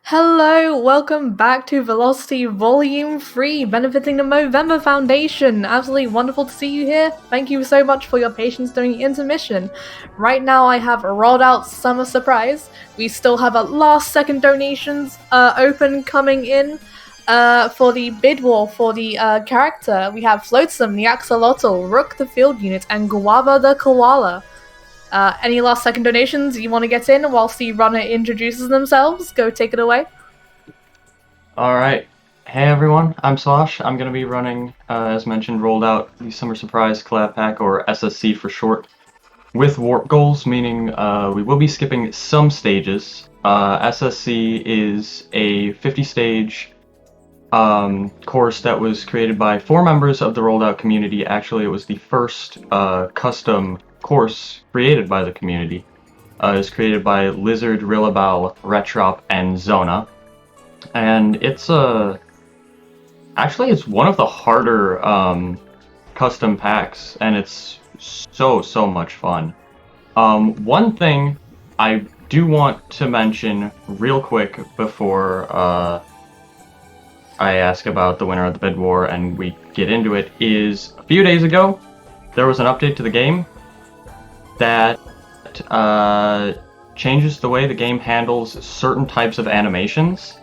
Hello, welcome back to Velocity Volume 3, benefiting the Movember Foundation. Absolutely wonderful to see you here. Thank you so much for your patience during the intermission. Right now I have rolled out Summer Surprise. We still have a last second donations open coming in for the bid war for the character. We have Flotsam, the Axolotl, Rook the Field Unit, and Guava the Koala. Any last second donations you want to get in whilst the runner introduces themselves? Go take it away. Alright, hey everyone, I'm Slosh. I'm going to be running, as mentioned, rolled out the Summer Surprise Collab Pack, or SSC for short, with warp goals, meaning we will be skipping some stages. SSC is a 50-stage course that was created by 4 members of the rolled out community. Actually, it was the first custom course created by the community. It was created by Lizard, Rillabal, Retrop, and Zona. And it's actually it's one of the harder custom packs, and it's so much fun. One thing I do want to mention real quick before I ask about the winner of the bid war and we get into it is a few days ago there was an update to the game that changes the way the game handles certain types of animations.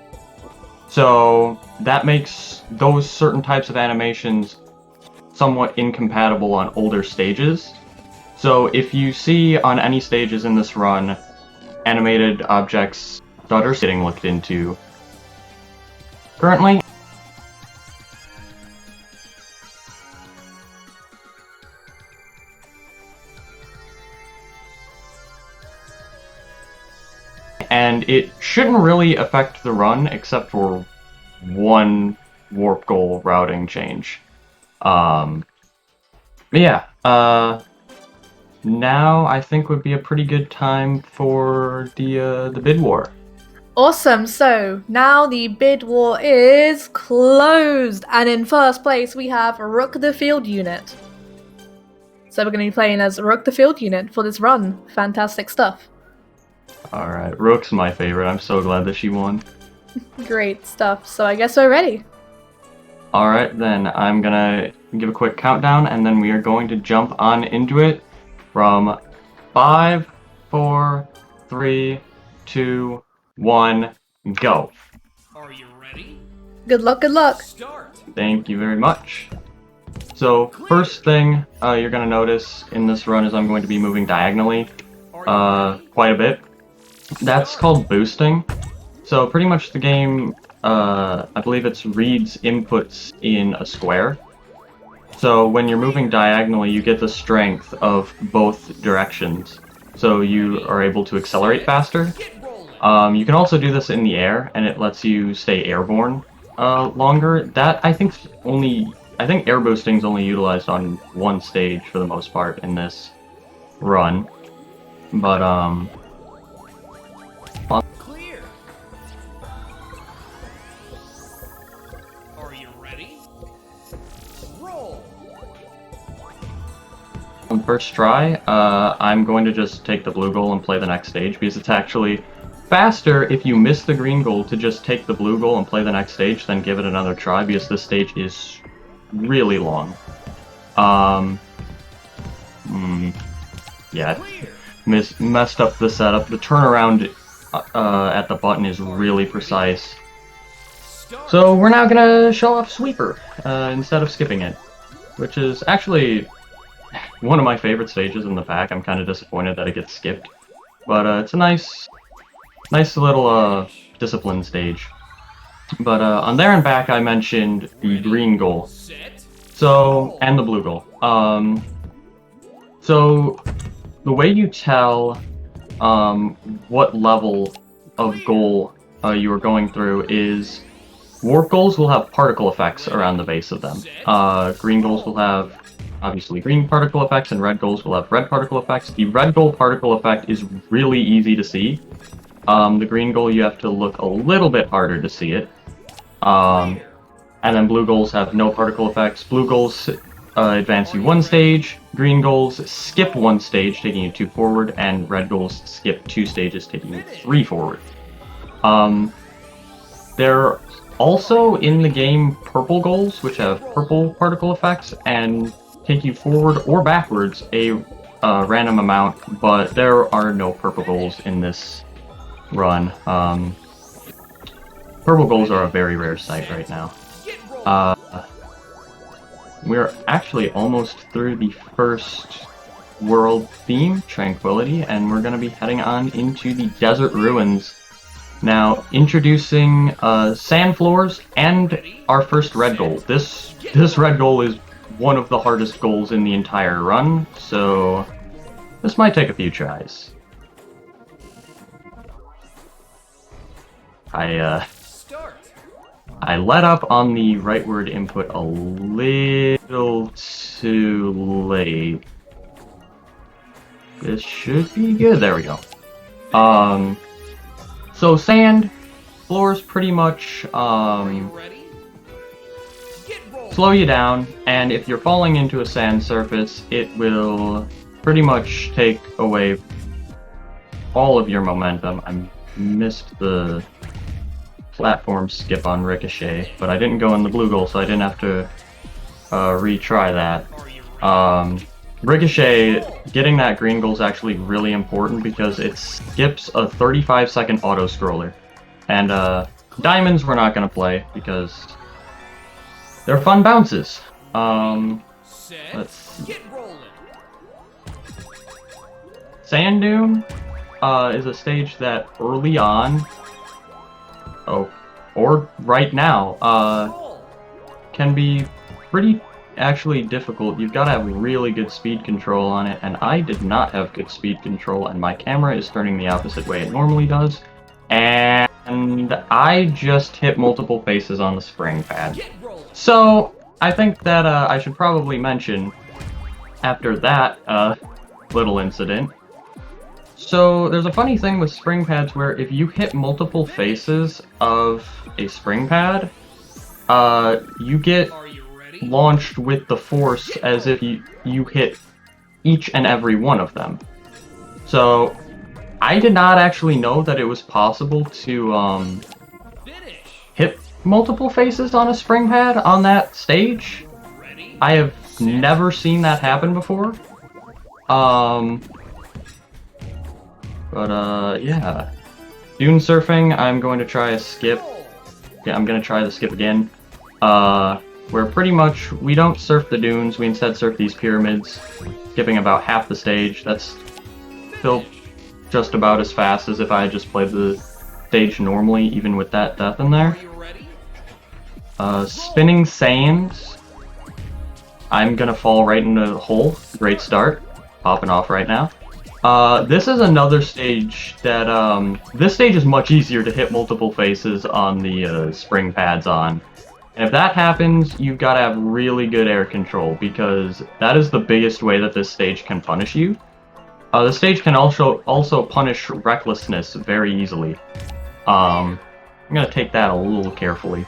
So that makes those certain types of animations somewhat incompatible on older stages. So if you see on any stages in this run animated objects that are getting looked into currently, and it shouldn't really affect the run except for one warp goal routing change. But yeah, now I think would be a pretty good time for the bid war. Awesome, so now the bid war is closed, and in first place we have Rook the Field Unit. So we're going to be playing as Rook the Field Unit for this run. Fantastic stuff. Alright, Rook's my favorite. I'm so glad that she won. Great stuff, so I guess we're ready. Alright, then I'm gonna give a quick countdown, and then we are going to jump on into it from 5, 4, 3, 2, 1, go. Are you ready? Good luck, good luck. Start. Thank you very much. So, first thing you're going to notice in this run is I'm going to be moving diagonally quite a bit. That's called boosting. So pretty much the game, I believe it reads inputs in a square. So when you're moving diagonally, you get the strength of both directions. So you are able to accelerate faster. You can also do this in the air, and it lets you stay airborne longer. That I think air boosting is only utilized on one stage for the most part in this run. But Clear. Are you ready? Roll. on first try, I'm going to just take the blue goal and play the next stage, because it's actually faster if you miss the green goal to just take the blue goal and play the next stage, then give it another try, because this stage is really long. Yeah, messed up the setup. The turnaround at the button is really precise. Start. So we're now gonna show off Sweeper instead of skipping it, which is actually one of my favorite stages in the pack. I'm kind of disappointed that it gets skipped, but it's a nice little discipline stage. But on there and back, I mentioned the green goal, Set. so and the blue goal. So the way you tell what level of goal you are going through is warp goals will have particle effects around the base of them. Green goals will have obviously green particle effects, and red goals will have red particle effects. The red goal particle effect is really easy to see. The green goal you have to look a little bit harder to see it. And then blue goals have no particle effects. Blue goals advance you one stage, green goals skip one stage, taking you 2 forward, and red goals skip 2 stages, taking you 3 forward. There are also in the game purple goals, which have purple particle effects and take you forward or backwards a random amount, but there are no purple goals in this run. Purple goals are a very rare sight right now. We're actually almost through the first world theme, Tranquility, and we're going to be heading on into the desert ruins. Now, introducing sand floors and our first red goal. This red goal is one of the hardest goals in the entire run, so this might take a few tries. I let up on the rightward input a little too late. This should be good. There we go. So sand floors pretty much slow you down, and if you're falling into a sand surface, it will pretty much take away all of your momentum. I missed the platform skip on Ricochet, but I didn't go in the blue goal, so I didn't have to retry that. Ricochet, getting that green goal is actually really important because it skips a 35-second auto-scroller. And diamonds we're not going to play because they're fun bounces. Let's see. Sand Dune is a stage that early on, or right now, can be pretty actually difficult. You've got to have really good speed control on it, and I did not have good speed control, and my camera is turning the opposite way it normally does, and I just hit multiple faces on the spring pad. So, I think that I should probably mention, after that little incident, so there's a funny thing with spring pads where if you hit multiple faces of a spring pad, you get launched with the force as if you hit each and every one of them. So I did not actually know that it was possible to hit multiple faces on a spring pad on that stage. I have never seen that happen before. Yeah. Dune surfing, I'm going to try a skip. Yeah, I'm going to try the skip again. Where pretty much we don't surf the dunes, we instead surf these pyramids, skipping about half the stage. That's still just about as fast as if I had just played the stage normally, even with that death in there. Spinning sands. I'm gonna fall right into the hole. Great start. Popping off right now. This is another stage that, this stage is much easier to hit multiple faces on the spring pads on. And if that happens, you've got to have really good air control, because that is the biggest way that this stage can punish you. The stage can also punish recklessness very easily. I'm going to take that a little carefully.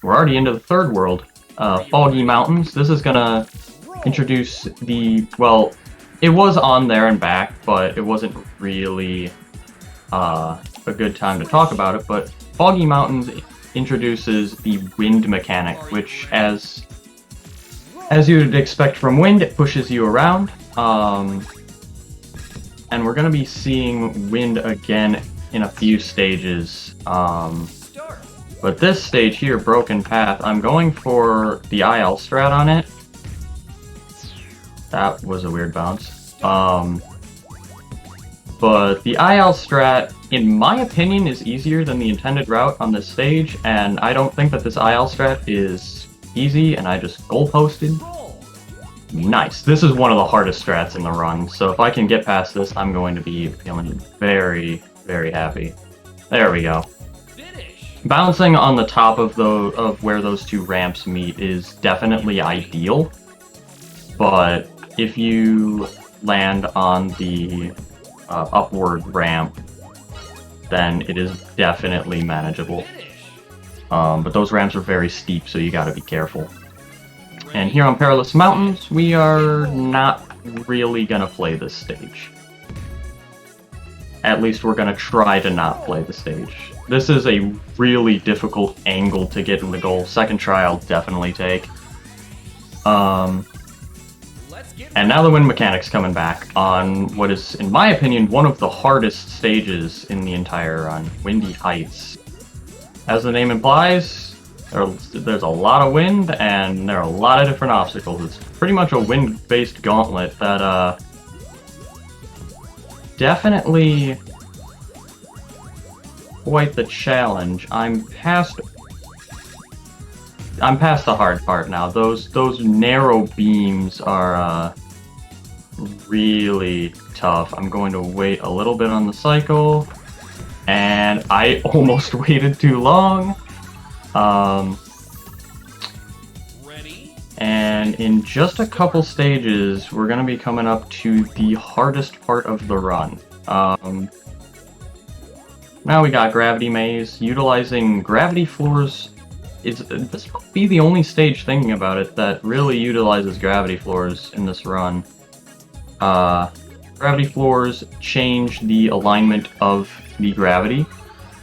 We're already into the third world. Foggy Mountains. This is going to introduce the, well, it was on there and back, but it wasn't really a good time to talk about it, but Foggy Mountains introduces the wind mechanic, which, as you would expect from wind, it pushes you around. And we're going to be seeing wind again in a few stages. But this stage here, Broken Path, I'm going for the IL strat on it. That was a weird bounce. But the IL strat, in my opinion, is easier than the intended route on this stage, and I don't think that this IL strat is easy, and I just goalposted. Nice. This is one of the hardest strats in the run, so if I can get past this, I'm going to be feeling very, very happy. There we go. Bouncing on the top of where those two ramps meet is definitely ideal, but if you land on the upward ramp, then it is definitely manageable. But those ramps are very steep, so you gotta be careful. And here on Perilous Mountains, we are not really gonna play this stage. at least we're gonna try to not play the stage. This is a really difficult angle to get in the goal. Second try I'll definitely take. And now the wind mechanic's coming back on what is, in my opinion, one of the hardest stages in the entire run, Windy Heights. As the name implies, there's a lot of wind, and there are a lot of different obstacles. It's pretty much a wind-based gauntlet that, definitely quite the challenge. I'm past the hard part now. Those narrow beams are, really tough. I'm going to wait a little bit on the cycle, and I almost waited too long. And in just a couple stages, we're going to be coming up to the hardest part of the run. Now we got Gravity Maze. Utilizing gravity floors this will be the only stage, thinking about it, that really utilizes gravity floors in this run. Gravity floors change the alignment of the gravity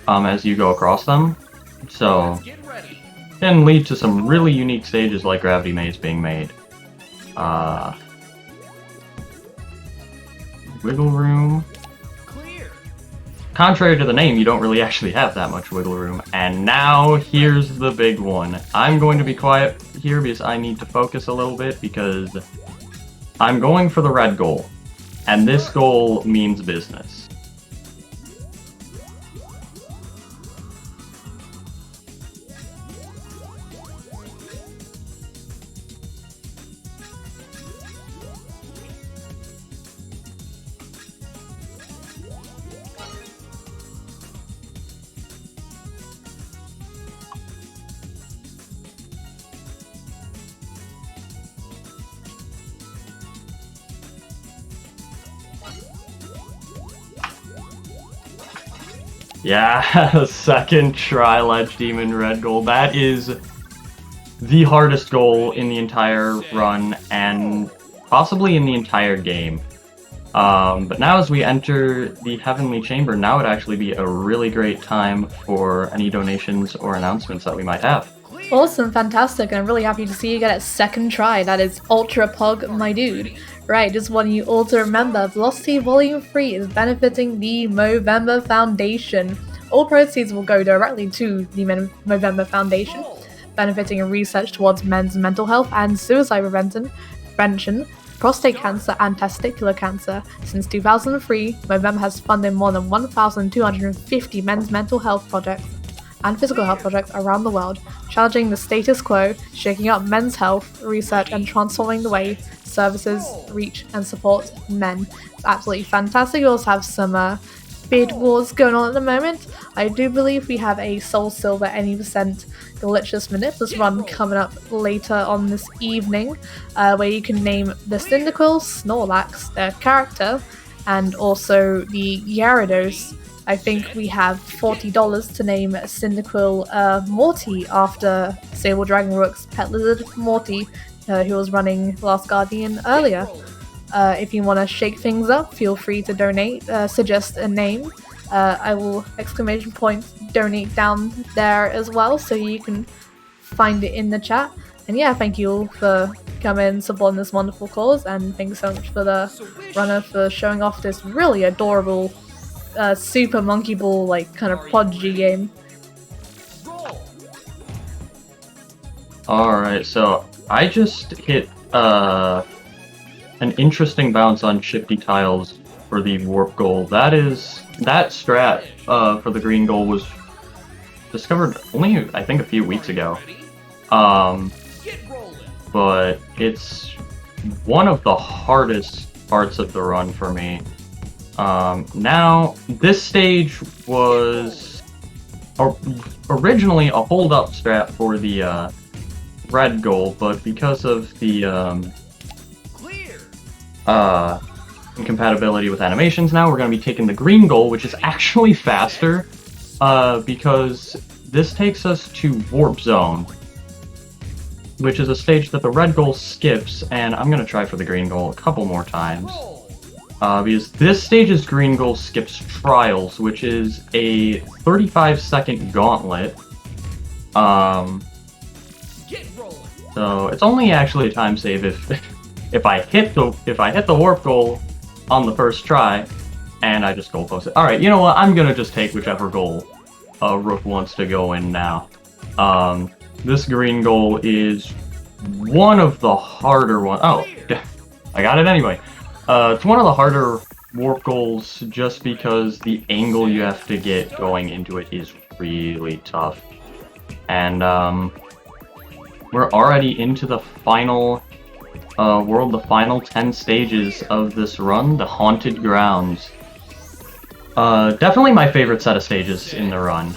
as you go across them, so can lead to some really unique stages like Gravity Maze being made. Wiggle room. Contrary to the name, you don't really actually have that much wiggle room. And now, here's the big one. I'm going to be quiet here because I need to focus a little bit, because I'm going for the red goal. And this goal means business. Yeah, second try, Ledge Demon Red Goal. That is the hardest goal in the entire run, and possibly in the entire game. But now as we enter the Heavenly Chamber, now would actually be a really great time for any donations or announcements that we might have. Awesome, fantastic, and I'm really happy to see you get it second try. That is Ultra Pog, my dude. Right, just want you all to remember, Velocity Volume 3 is benefiting the Movember Foundation. All proceeds will go directly to the Movember Foundation, benefiting research towards men's mental health and suicide prevention, prostate cancer and testicular cancer. Since 2003, Movember has funded more than 1,250 men's mental health projects and physical health projects around the world, challenging the status quo, shaking up men's health research, and transforming the way services reach and support men. It's absolutely fantastic. We also have some bid wars going on at the moment. I do believe we have a Soul Silver any percent Glitchless Manipulous run coming up later on this evening, where you can name the Cyndaquil, Snorlax, their character, and also the Gyarados. I think we have $40 to name Cyndaquil Morty after Sable Dragonrook's pet lizard Morty, who was running Last Guardian earlier. If you want to shake things up, feel free to donate, suggest a name. I will donate down there as well, so you can find it in the chat. And yeah, thank you all for coming and supporting this wonderful cause, and thanks so much for the runner for showing off this really adorable Super Monkey Ball, like, kind of prodigy game. Alright, so I just hit an interesting bounce on Shifty Tiles for the Warp Goal. That strat for the green goal was discovered only, I think, a few weeks ago. But it's one of the hardest parts of the run for me. Now, this stage was originally a hold-up strat for the red goal, but because of the incompatibility with animations now, we're going to be taking the green goal, which is actually faster, because this takes us to Warp Zone, which is a stage that the red goal skips, and I'm going to try for the green goal a couple more times. Because this stage's green goal skips Trials, which is a 35-second gauntlet. Get rolling. So it's only actually a time save if I hit the warp goal on the first try, and I just goalpost it. All right, you know what? I'm gonna just take whichever goal Rook wants to go in now. This green goal is one of the harder ones. Oh, I got it anyway. It's one of the harder warp goals just because the angle you have to get going into it is really tough. And we're already into the final world, the final 10 stages of this run, the Haunted Grounds. Definitely my favorite set of stages in the run.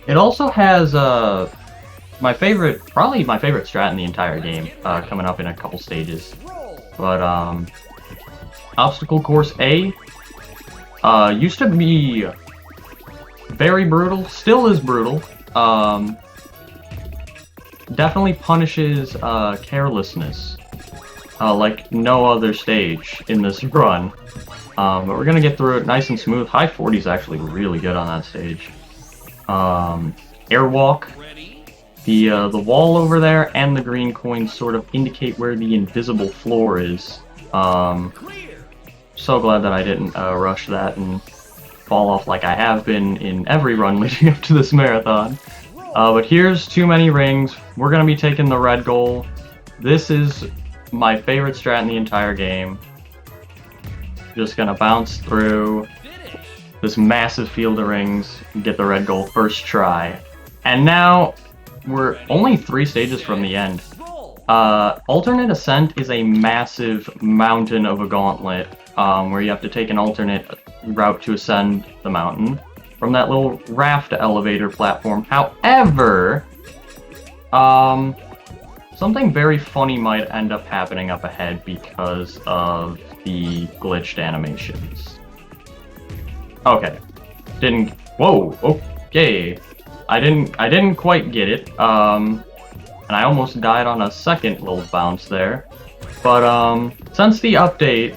It also has probably my favorite strat in the entire game, coming up in a couple stages. But Obstacle Course A used to be very brutal, still is brutal. Definitely punishes carelessness, like no other stage in this run. But we're gonna get through it nice and smooth. High 40 is actually really good on that stage. Airwalk. The wall over there and the green coins sort of indicate where the invisible floor is. So glad that I didn't rush that and fall off like I have been in every run leading up to this marathon. But here's too many rings. We're gonna be taking the red goal. This is my favorite strat in the entire game. Just gonna bounce through this massive field of rings and get the red goal first try. And now we're only 3 stages from the end. Alternate Ascent is a massive mountain of a gauntlet, where you have to take an alternate route to ascend the mountain from that little raft elevator platform. However, something very funny might end up happening up ahead because of the glitched animations. Okay. Whoa, okay. I didn't quite get it, and I almost died on a second little bounce there. But, since the update,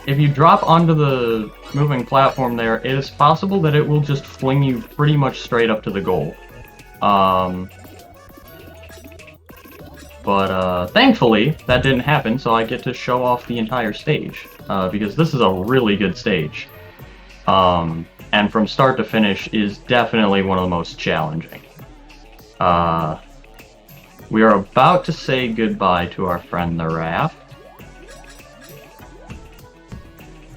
if you drop onto the moving platform there, it is possible that it will just fling you pretty much straight up to the goal. But thankfully, that didn't happen, so I get to show off the entire stage, because this is a really good stage. And from start to finish is definitely one of the most challenging. We are about to say goodbye to our friend the Raft.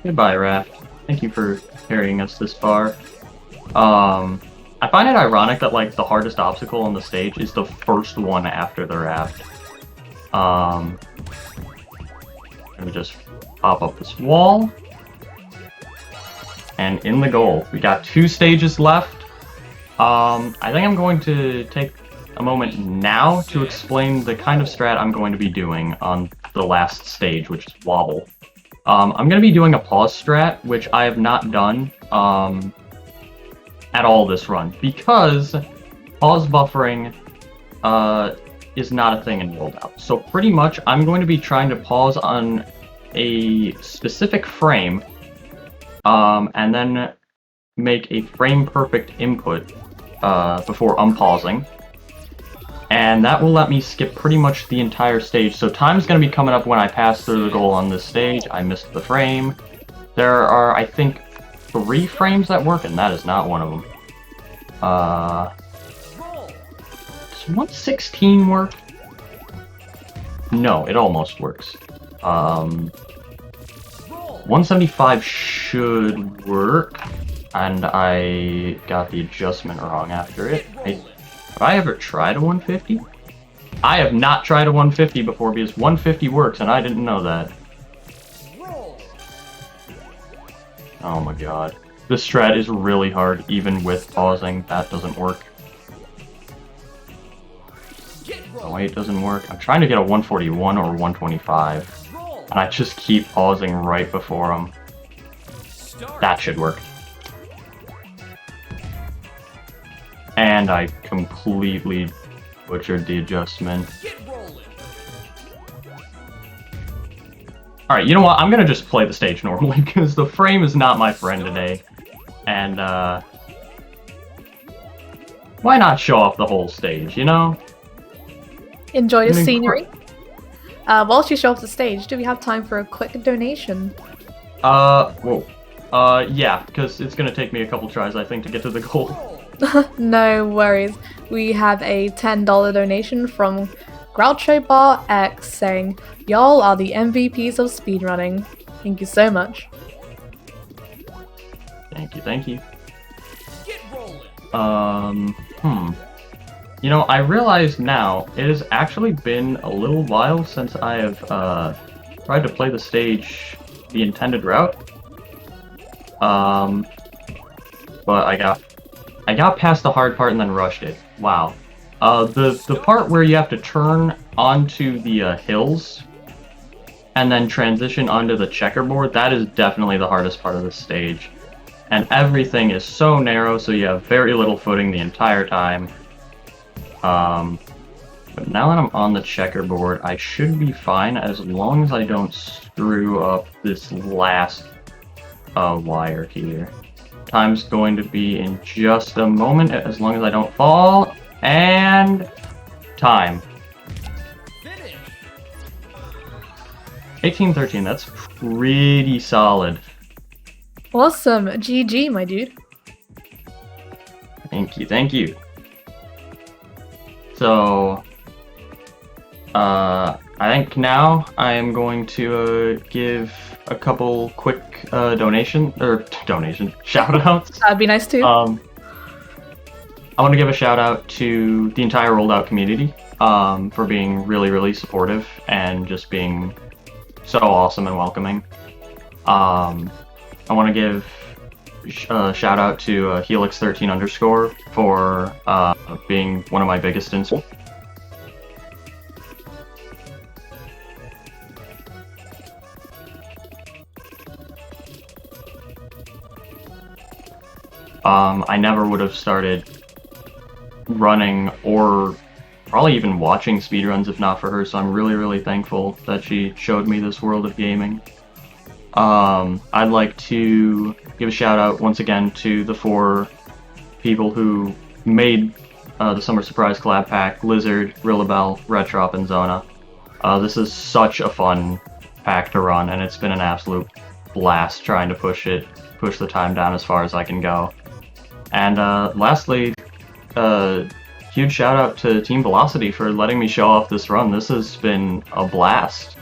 Goodbye, Raft. Thank you for carrying us this far. I find it ironic that, like, the hardest obstacle on the stage is the first one after the Raft. Let me just pop up this wall. And in the goal. We got 2 stages left. I think I'm going to take a moment now to explain the kind of strat I'm going to be doing on the last stage, which is Wobble. I'm going to be doing a pause strat, which I have not done at all this run, because pause buffering is not a thing in World Out. So pretty much I'm going to be trying to pause on a specific frame, and then make a frame-perfect input before unpausing. And that will let me skip pretty much the entire stage. So time's going to be coming up when I pass through the goal on this stage. I missed the frame. There are, I think, 3 frames that work, and that is not one of them. Does 116 work? No, it almost works. 175 should work, and I got the adjustment wrong after it. Have I ever tried a 150? I have not tried a 150 before, because 150 works, and I didn't know that. Oh my god. This strat is really hard, even with pausing. That doesn't work. Oh wait, it doesn't work. I'm trying to get a 141 or 125. And I just keep pausing right before them. That should work. And I completely butchered the adjustment. Alright, you know what? I'm gonna just play the stage normally, because the frame is not my friend today. And, why not show off the whole stage, you know? Enjoy the scenery. Whilst you show off the stage, do we have time for a quick donation? Whoa. Yeah, because it's gonna take me a couple tries, I think, to get to the goal. No worries. We have a $10 donation from Groucho Bar X saying, "Y'all are the MVPs of speedrunning." Thank you so much. Thank you, thank you. Get rolling. You know, I realize now, it has actually been a little while since I have, tried to play the stage the intended route. But I got past the hard part and then rushed it. Wow. The part where you have to turn onto the, hills and then transition onto the checkerboard, that is definitely the hardest part of the stage. And everything is so narrow, so you have very little footing the entire time. But now that I'm on the checkerboard, I should be fine as long as I don't screw up this last wire here. Time's going to be in just a moment, as long as I don't fall. And time. Finish. 18:13, that's pretty solid. Awesome. GG, my dude. Thank you, thank you. So, I think now I am going to give a couple quick shout-outs. That'd be nice too. I want to give a shout-out to the entire Rolled Out community for being really, really supportive and just being so awesome and welcoming. I want to give a shout-out to Helix13_ for being one of my biggest inspirations. I never would have started running or probably even watching speedruns if not for her, so I'm really, really thankful that she showed me this world of gaming. I'd like to give a shout out once again to the 4 people who made the Summer Surprise collab pack: Lizard, Rillabelle, Retrop, and Zona. This is such a fun pack to run, and it's been an absolute blast trying to push the time down as far as I can go. And lastly, huge shout out to Team Velocity for letting me show off this run. This has been a blast.